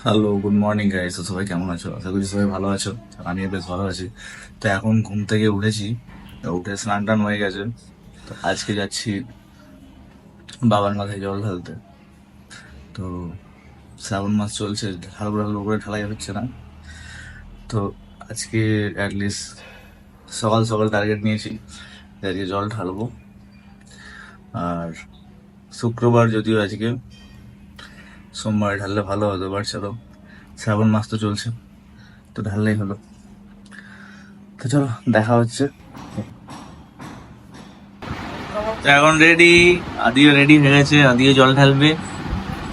Hello, good morning guys. সবাই কেমন আছো? আশা করি সবাই ভালো আছো। আমি বেশ ভালো আছি। তো এখন ঘুম থেকে উঠেছি, উঠে স্নান টান হয়ে গেছে। তো আজকে যাচ্ছি বাবার মাথায় জল ঢালতে। তো শ্রাবণ মাস চলছে, হালকা হালকা করে ঢালাই হচ্ছে না। তো আজকে অ্যাটলিস্ট সকাল সকাল টার্গেট নিয়েছি, আজকে জল ঢালবো। আর শুক্রবার যদিও আজকে, সোমবার ঢাললে ভালো হতো, বাট চলো শ্রাবণ মাস তো চলছে, তো ঢাললেই হলো। তো চলো দেখা হচ্ছে। এখন রেডি, আদিও রেডি হয়ে গেছে, আদিও জল ঢালবে,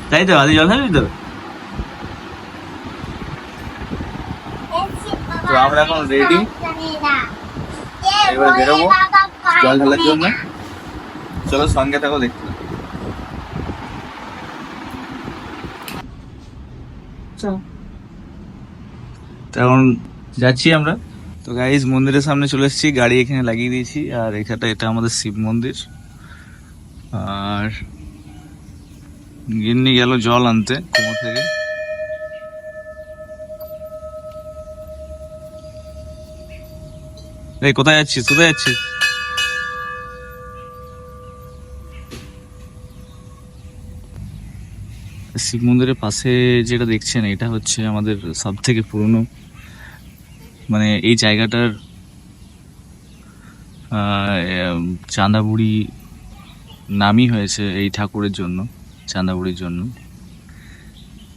তাই তো? আদি জল ঢালবি তো? তো আমরা এখন রেডি, এবার বেরোবো জল ঢালার জন্য। চলো সঙ্গে থাকো, দেখতে তো এখন যাচ্ছি আমরা। তো গাইজ মন্দিরের সামনে চলে এসেছি, গাড়ি এখানে লাগিয়ে দিয়েছি। আর এটা আমাদের শিব মন্দির। আর গিন্নি গেল জল আনতে কুয়ো থেকে। এই কোথায় যাচ্ছিস? কোথায় যাচ্ছিস? শিব মন্দিরের পাশে যেটা দেখছেন, এটা হচ্ছে আমাদের সব থেকে পুরনো, মানে এই জায়গাটার চাঁদাবুড়ি নামই হয়েছে এই ঠাকুরের জন্য, চাঁদাবুড়ির জন্য।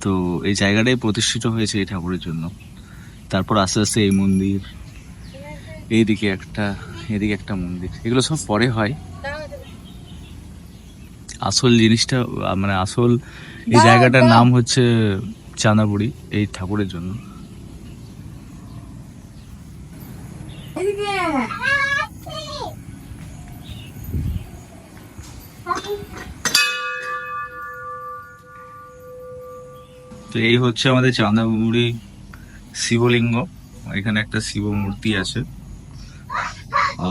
তো এই জায়গাটাই প্রতিষ্ঠিত হয়েছে এই ঠাকুরের জন্য। তারপর আস্তে আস্তে এই মন্দির, এদিকে একটা মন্দির, এগুলো সব পরে হয়। আসল জিনিসটা মানে আসল এই জায়গাটার নাম হচ্ছে চাঁদাবুড়ি, এই ঠাকুরের জন্য। তো এই হচ্ছে আমাদের চাঁদাবুড়ি শিবলিঙ্গ। এখানে একটা শিব মূর্তি আছে,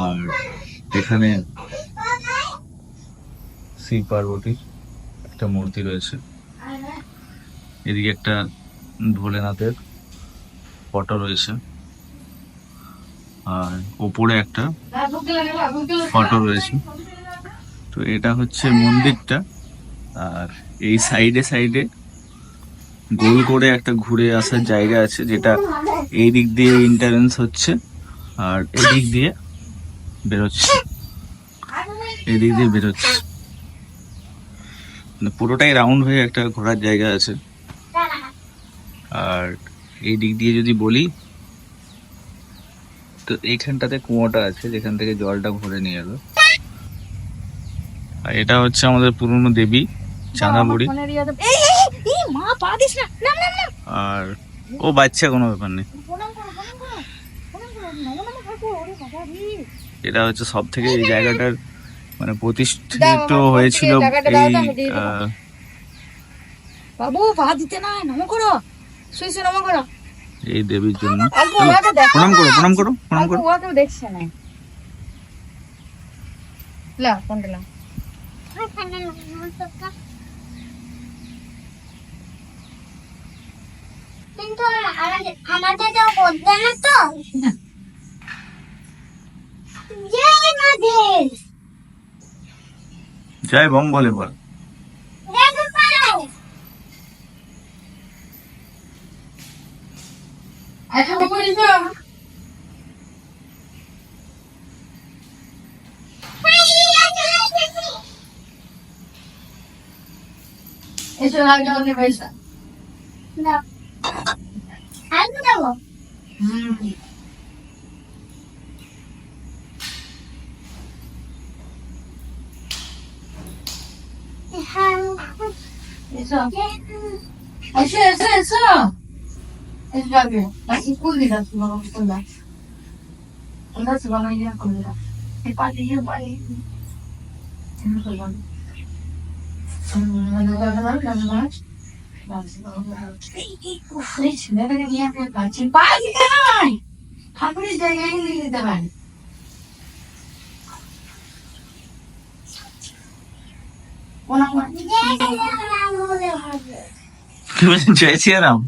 আর এখানে শিব পার্বতীর একটা মূর্তি রয়েছে। এদিকে একটা ভোলেনাথের ফটো রয়েছে, আর ওপরে একটা ফটো রয়েছে। তো এটা হচ্ছে মন্দিরটা। আর এই সাইডে সাইডে গোল করে একটা ঘুরে আসার জায়গা আছে, যেটা এই দিক দিয়ে এন্ট্রান্স হচ্ছে আর এদিক দিয়ে বেরোচ্ছে, এদিক দিয়ে বেরোচ্ছে, মানে পুরোটাই রাউন্ড হয়ে একটা ঘোরার জায়গা আছে। আর এই দিক দিয়ে যদি বলি, তো এইখানটাতে কুয়োটা আছে যেখান থেকে জলটা ভরে নিয়ে এলো। আর এটা হচ্ছে আমাদের পুরনো দেবী চাঁদাবুড়ি। আর ও বাচ্চা, কোনো ব্যাপার নেই। এটা হচ্ছে সব থেকে এই জায়গাটার মানে প্রতিষ্ঠিত হয়েছিল এই দেবীর জন্য। প্রণাম করো, প্রণাম করো, প্রণাম করো। দেখছে না কিন্তু আমাদের তো বলতে না তো। জয় বম বলে বল। eso es algo de pesa. No. Algo de vos. Eso. Eso. Es rápido. Así pública, si no lo puedo. Anda, se van a ir a comer. El patio, vale. No se van. এই ছেলেটাকে নিয়ে আপনি পাচ্ছেন পা দিতে নাই ঠাকুরের জায়গায় নিয়ে দিতে পারেন ওনার কি বলছেন, জয় সিয়ারাম?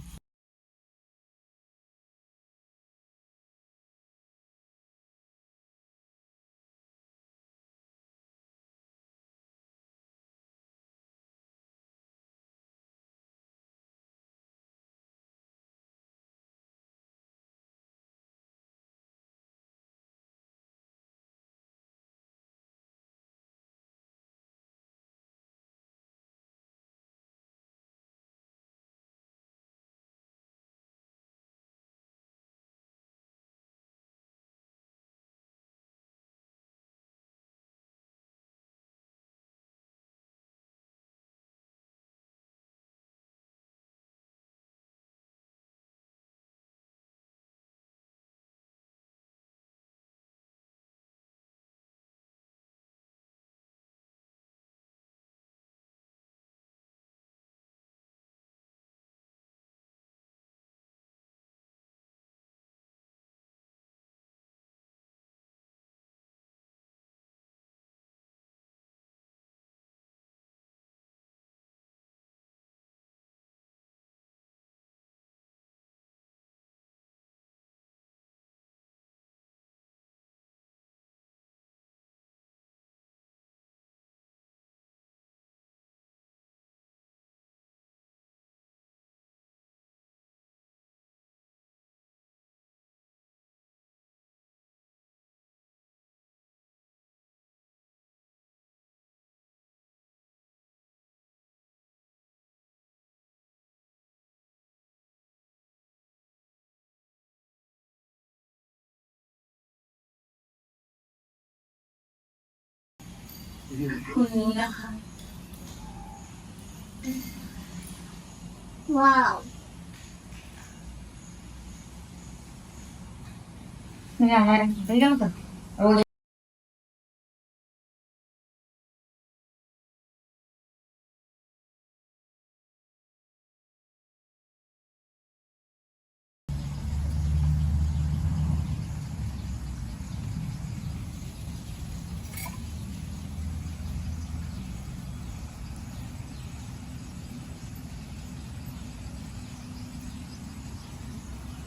Wow. হয়ে গেল তো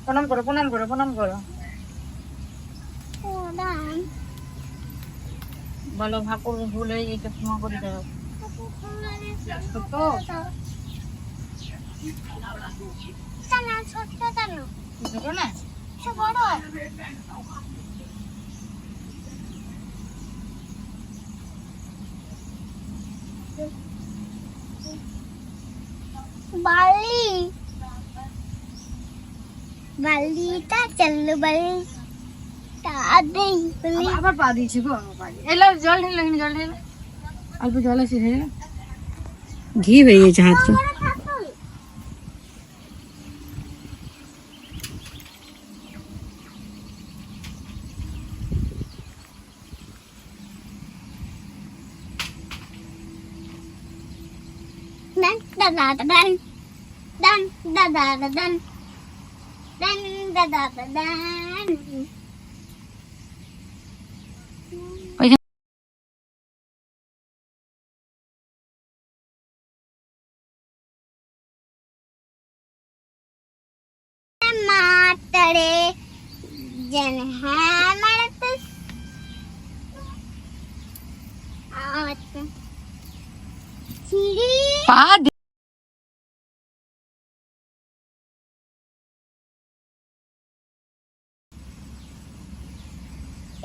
প্রণাম করো প্রণাম করো প্রণাম করো Oh, damn. বলো ঠাকুর ভুল হয়ে গেছে ক্ষমা করে দাও Sana, ছোট্ট কেন? ছোট না সে বড়। বালি বালিটা চলো বালিটা দেই বালি আবার পা দিয়েছি গো আমার পা দিয়ে। এলো জল ঢেলে এখানে জল ঢেলে অল্প জল আছে ঢেলে ঘি হয়ে গেছে হাতটা dan dan dan dan dan dan dan dan dan dan matare jan hamaratus awat chiri পা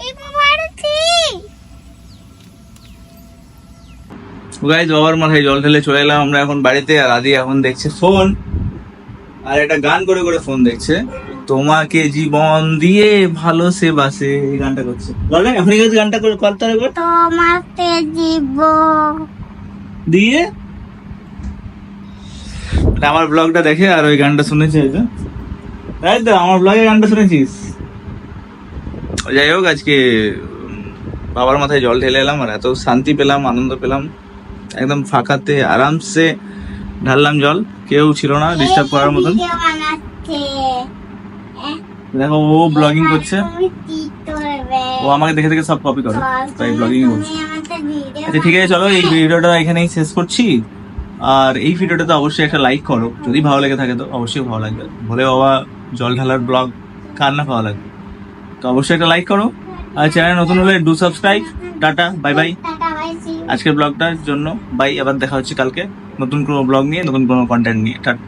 ibu maruti গাইজ বাবার মাথায় জল ঢেলে চলে এলাম আমরা এখন বাড়িতে। আর আদি এখন দেখছে ফোন, আর একটা গান করে করে ফোন দেখছে। তোমাকে জীবন দিয়ে ভালো সে বাসে, এই গানটা করছে। বলে আপনি কাছে গানটা করে করতে হবে তোমাতে জীব দিয়ে আমার ব্লগটা দেখে আর ওই গানটা শুনেছে হয়তো, তাই তো? আমার ব্লগে গানটা শুনেছিস? যাই হোক, আজকে বাবার মাথায় জল ঢেলে এলাম আর এত শান্তি পেলাম, আনন্দ পেলাম। একদম ফাঁকাতে আরামসে ঢাললাম জল, কেউ ছিল না ডিস্টার্ব করার মতন। ভিডিও বানাচ্ছে দেখো ও ব্লগিং করছে, তুমি কি করবে ও আমাকে দেখে দেখে সব কপি করে, তাই ব্লগিং করছে। তুমি আমাদের ভিডিও আচ্ছা ঠিক আছে, চলো এই ভিডিওটা এখানেই শেষ করছি। আর এই ভিডিওটাতে অবশ্যই একটা লাইক করো, যদি ভালো লেগে থাকে তো অবশ্যই ভালো লাগবে। ভোলে বাবা জল ঢালার ব্লগ কার না ভালো লাগবে, তো অবশ্যই একটা লাইক করো। আর চ্যানেল নতুন হলে do subscribe. Tata, bye bye. Tata bye see আজকের ব্লগটার জন্য বাই, আবার দেখা হচ্ছে কালকে নতুন কোনো ব্লগ নিয়ে, নতুন কোনো কন্টেন্ট নিয়ে। টাটা।